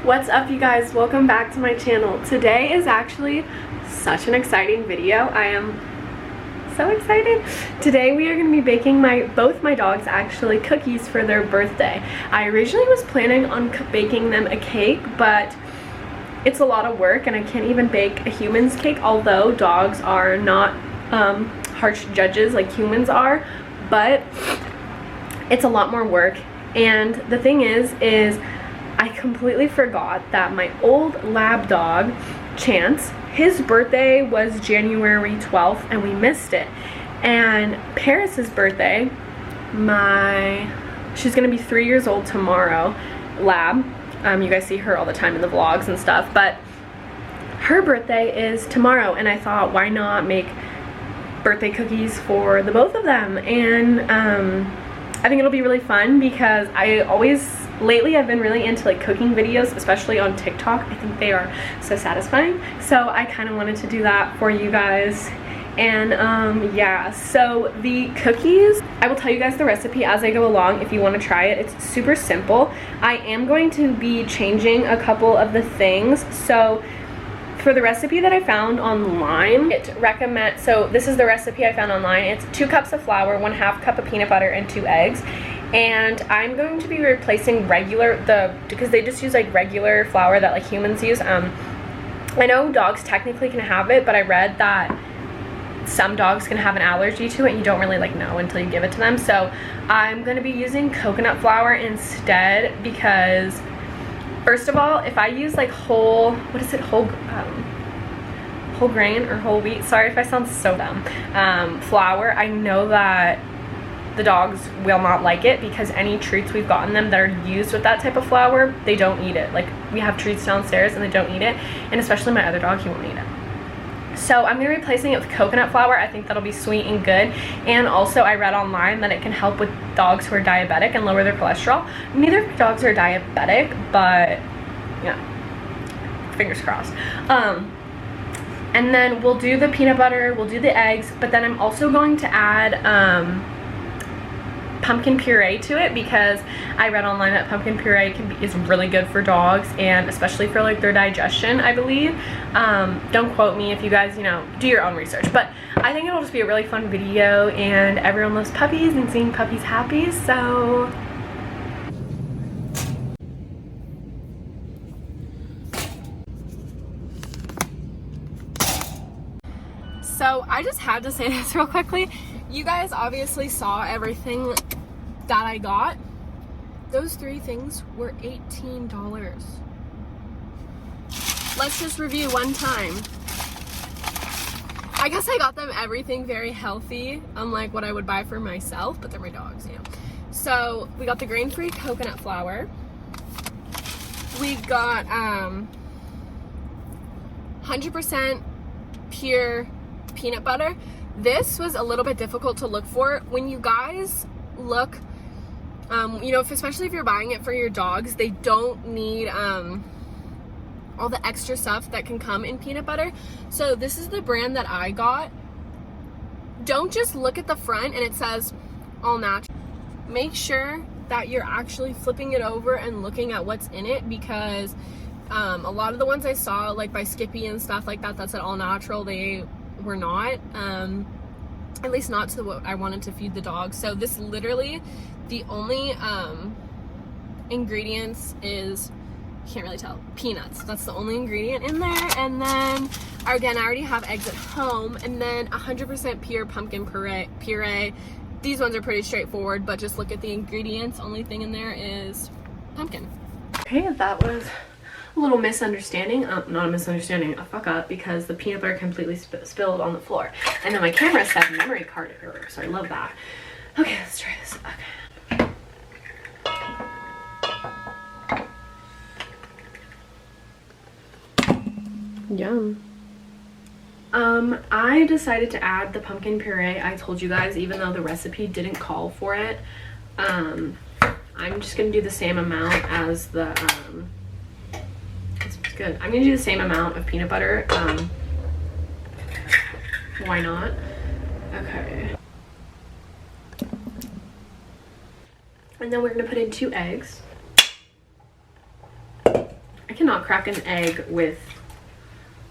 What's up, you guys? Welcome back to my channel. Today is actually such an exciting video. I am so excited. Today we are going to be baking both my dogs actually cookies for their birthday. I originally was planning on baking them a cake, but it's a lot of work and I can't even bake a human's cake, although dogs are not harsh judges like humans are, but it's a lot more work. And the thing is I completely forgot that my old lab dog, Chance, his birthday was January 12th and we missed it. And Paris's birthday, she's gonna be 3 years old tomorrow, lab. You guys see her all the time in the vlogs and stuff, but her birthday is tomorrow, and I thought, why not make birthday cookies for the both of them? And I think it'll be really fun because lately I've been really into like cooking videos, especially on TikTok. I think they are so satisfying, so I kind of wanted to do that for you guys. And yeah, so the cookies, I will tell you guys the recipe as I go along if you want to try it. It's super simple. I am going to be changing a couple of the things. So for the recipe that I found online, so this is the recipe I found online. It's 2 cups of flour, 1/2 cup of peanut butter, and 2 eggs. And I'm going to be replacing because they just use like regular flour that like humans use. I know dogs technically can have it, but I read that some dogs can have an allergy to it and you don't really like know until you give it to them. So I'm going to be using coconut flour instead because, first of all, if I use like whole grain or whole wheat, sorry if I sound so dumb, flour, I know that the dogs will not like it because any treats we've gotten them that are used with that type of flour, they don't eat it. Like, we have treats downstairs and they don't eat it, and especially my other dog, he won't eat it. So I'm going to be replacing it with coconut flour. I think that'll be sweet and good. And also I read online that it can help with dogs who are diabetic and lower their cholesterol. Neither of my dogs are diabetic, but yeah, fingers crossed. And then we'll do the peanut butter, we'll do the eggs, but then I'm also going to add pumpkin puree to it because I read online that pumpkin puree is really good for dogs, and especially for like their digestion, I believe. Don't quote me if you guys, do your own research, but I think it'll just be a really fun video, and everyone loves puppies and seeing puppies happy, so I just had to say this real quickly. You guys obviously saw everything that I got. Those 3 things were $18. Let's just review one time. I guess I got them everything very healthy, unlike what I would buy for myself, but they're my dogs, So we got the grain-free coconut flour. We got 100% pure peanut butter. This was a little bit difficult to look for. When you guys look, especially if you're buying it for your dogs, they don't need all the extra stuff that can come in peanut butter. So this is the brand that I got. Don't just look at the front and it says all natural. Make sure that you're actually flipping it over and looking at what's in it, because a lot of the ones I saw, like by Skippy and stuff like that said all natural, they were not, at least not to what I wanted to feed the dogs. So this literally, the only ingredients is, can't really tell, peanuts. That's the only ingredient in there. And then again, I already have eggs at home, and then 100% pure pumpkin puree. These ones are pretty straightforward, but just look at the ingredients. Only thing in there is pumpkin. Okay, that was a little misunderstanding, not a misunderstanding, a fuck up, because the peanut butter completely spilled on the floor. And then my camera said memory card error, so I love that. Okay, let's try this. Okay. Yum. I decided to add the pumpkin puree. I told you guys, even though the recipe didn't call for it, I'm just gonna do the same amount as the, good. I'm gonna do the same amount of peanut butter. Why not? Okay. And then we're gonna put in 2 eggs. I cannot crack an egg with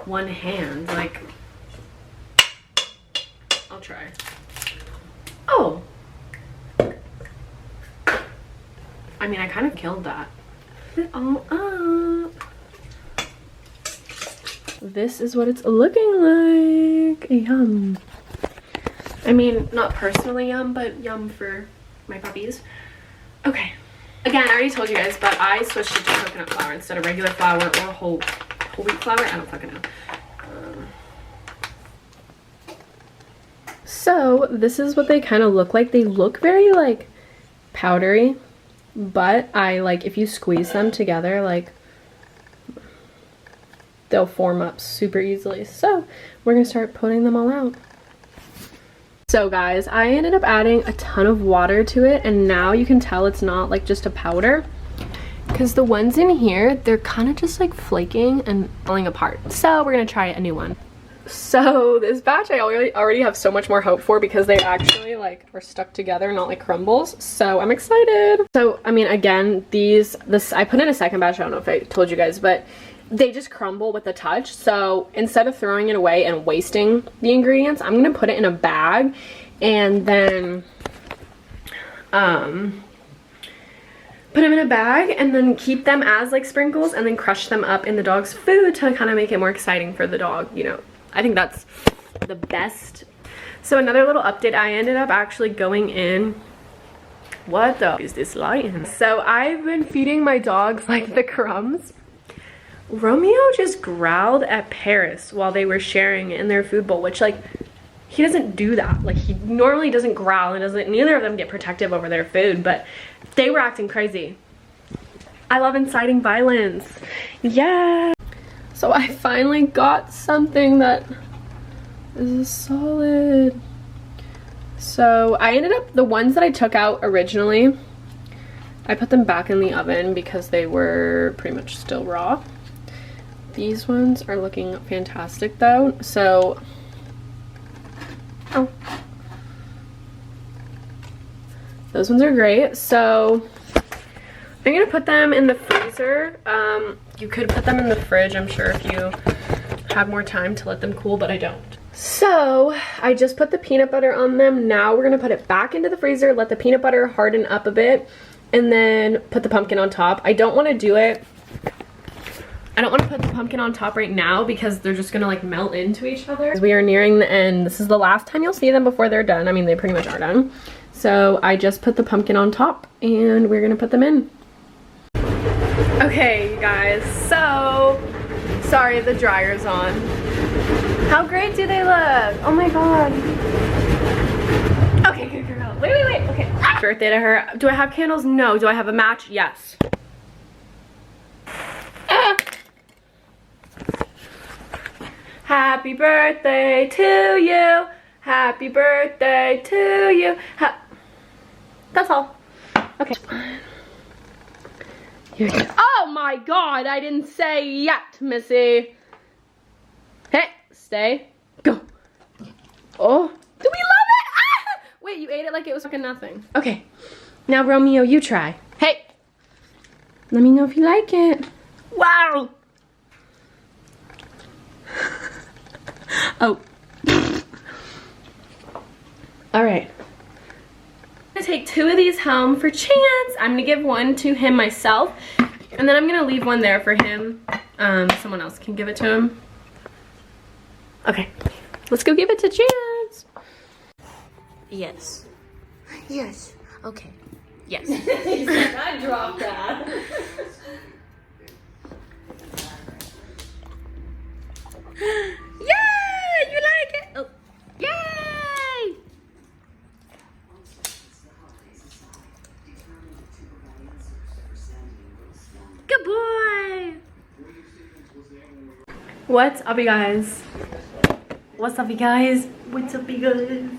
one hand. Like, I'll try. Oh. I mean, I kind of killed that. Put it all up. This is what it's looking like. Yum. I mean, not personally yum, but yum for my puppies. Okay. Again, I already told you guys, but I switched it to coconut flour instead of regular flour or whole wheat flour. I don't fucking know. So this is what they kind of look like. They look very like powdery, but I like if you squeeze them together, like they'll form up super easily. So we're gonna start putting them all out. So guys, I ended up adding a ton of water to it, and now you can tell it's not like just a powder, because the ones in here, they're kind of just like flaking and falling apart. So we're gonna try a new one. So this batch I already have so much more hope for, because they actually like are stuck together, not like crumbles. So I'm excited. So I mean, again, I put in a second batch. I don't know if I told you guys, but they just crumble with a touch. So instead of throwing it away and wasting the ingredients, I'm gonna put it in a bag and then put them in a bag and then keep them as like sprinkles, and then crush them up in the dog's food to kind of make it more exciting for the dog, you know. I think that's the best. So another little update, I ended up actually going in. What the is this light? So I've been feeding my dogs like the crumbs. Romeo just growled at Paris while they were sharing in their food bowl, which like he doesn't do that. Like he normally doesn't growl, and neither of them get protective over their food, but they were acting crazy. I love inciting violence. Yeah. So I finally got something that is solid. So I ended up, the ones that I took out originally, I put them back in the oven because they were pretty much still raw. These ones are looking fantastic though. So, oh, those ones are great. So I'm gonna put them in the freezer. You could put them in the fridge, I'm sure, if you have more time to let them cool, but I don't. So I just put the peanut butter on them. Now we're gonna put it back into the freezer, let the peanut butter harden up a bit, and then put the pumpkin on top. I don't want to put the pumpkin on top right now because they're just gonna like melt into each other. We are nearing the end. This is the last time you'll see them before they're done. I mean, they pretty much are done. So I just put the pumpkin on top and we're gonna put them in. Okay, you guys, so sorry the dryer's on. How great do they look? Oh my god. Okay, girl. Wait, okay. Birthday to her. Do I have candles? No. Do I have a match? Yes. Happy birthday to you. Happy birthday to you. That's all. Okay. Oh my god, I didn't say yet, Missy. Hey, stay. Go. Oh, do we love it? Ah! Wait, you ate it like it was fucking nothing. Okay, now Romeo, you try. Hey, let me know if you like it. Wow. Oh. All right. I'm gonna take 2 of these home for Chance. I'm gonna give one to him myself, and then I'm gonna leave one there for him. Someone else can give it to him. Okay, let's go give it to Chance. Yes. Yes. Okay. Yes. I dropped that. Yay! You like it? Oh. Yay! Good boy! What's up, you guys? What's up, you guys? What's up, you guys?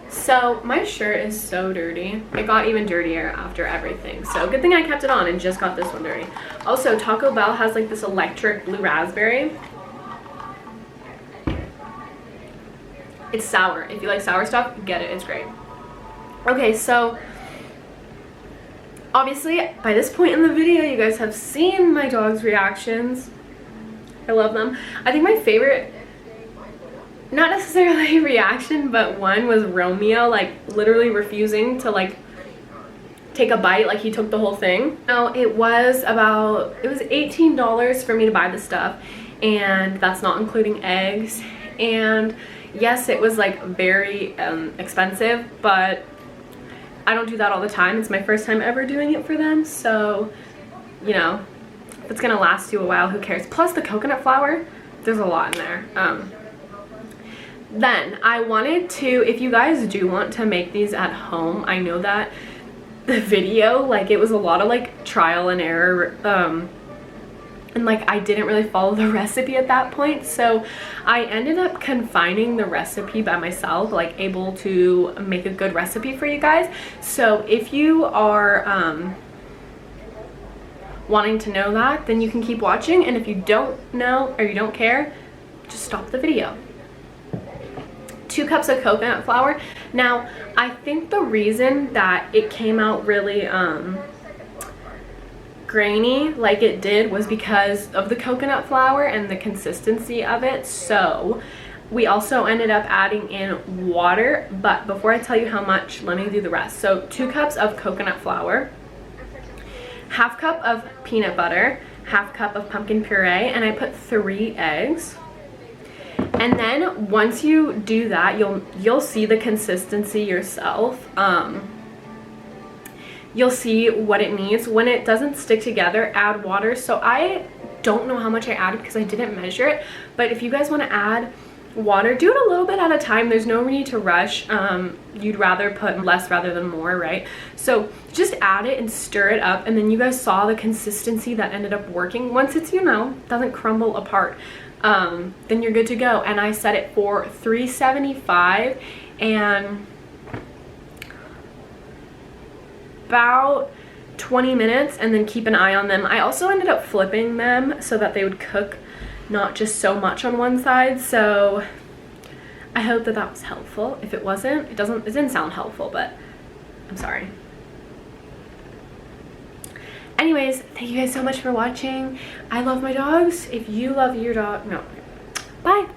So, my shirt is so dirty. It got even dirtier after everything. So, good thing I kept it on and just got this one dirty. Also, Taco Bell has like this electric blue raspberry. It's sour. If you like sour stuff, get it. It's great. Okay, so Obviously, by this point in the video, you guys have seen my dog's reactions. I love them. I think my favorite, not necessarily reaction, but one was Romeo, like literally refusing to like take a bite, like he took the whole thing. No, it was $18 for me to buy the stuff, and that's not including eggs. And yes, it was like very expensive, but I don't do that all the time. It's my first time ever doing it for them, so you know, if it's gonna last you a while, who cares? Plus the coconut flour, there's a lot in there. Then I wanted to, if you guys do want to make these at home, I know that the video, like, it was a lot of like trial and error, and like I didn't really follow the recipe at that point, so I ended up confining the recipe by myself, like able to make a good recipe for you guys. So if you are wanting to know that, then you can keep watching, and if you don't know or you don't care, just stop the video. 2 cups of coconut flour. Now, I think the reason that it came out really grainy like it did was because of the coconut flour and the consistency of it. So we also ended up adding in water, but before I tell you how much, let me do the rest. So 2 cups of coconut flour, 1/2 cup of peanut butter, 1/2 cup of pumpkin puree, and I put 3 eggs. And then once you do that, you'll see the consistency yourself. You'll see what it needs. When it doesn't stick together, add water. So I don't know how much I added because I didn't measure it, but if you guys want to add water, do it a little bit at a time. There's no need to rush. You'd rather put less rather than more, right? So just add it and stir it up, and then you guys saw the consistency that ended up working. Once it's, you know, doesn't crumble apart, then you're good to go. And I set it for 375 and about 20 minutes, and then keep an eye on them. I also ended up flipping them so that they would cook not just so much on one side. So I hope that that was helpful. If it wasn't, it didn't sound helpful, but I'm sorry. Anyways, thank you guys so much for watching. I love my dogs. If you love your dog, no. Bye.